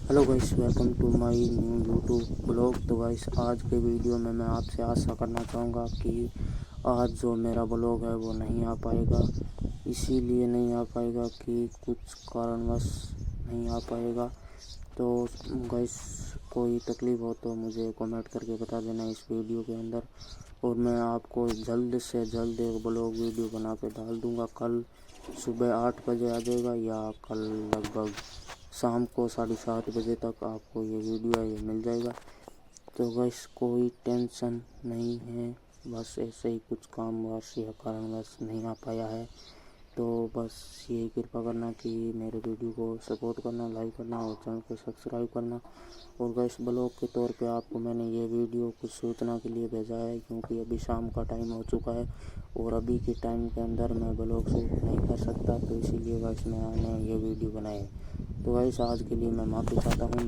Hello guys, welcome to my new YouTube blog. तो guys, आज के वीडियो में मैं आपसे आशा करना चाहूँगा कि आज जो मेरा ब्लॉग है वो नहीं आ पाएगा। इसीलिए नहीं आ पाएगा कि कुछ कारणवश नहीं आ पाएगा। तो गाइस, कोई तकलीफ़ हो तो मुझे कमेंट करके बता देना इस वीडियो के अंदर, और मैं आपको जल्द से जल्द एक ब्लॉग वीडियो बना के डाल दूँगा। कल सुबह 8 बजे आ जाएगा या कल लगभग शाम को 7:30 बजे तक आपको ये वीडियो है ये मिल जाएगा। तो बस कोई टेंशन नहीं है, बस ऐसे ही कुछ कामवश या कारणवश नहीं आ पाया है। तो बस यही कृपा करना कि मेरे वीडियो को सपोर्ट करना, लाइक करना और चैनल को सब्सक्राइब करना। और गैस, ब्लॉग के तौर पे आपको मैंने ये वीडियो कुछ सूचना के लिए भेजा है, क्योंकि अभी शाम का टाइम हो चुका है और अभी के टाइम के अंदर मैं ब्लॉग शूट नहीं कर सकता। तो इसीलिए गैस मैंने ये वीडियो बनाई है। तो गैस, आज के लिए मैं माफ़ी चाहता हूँ।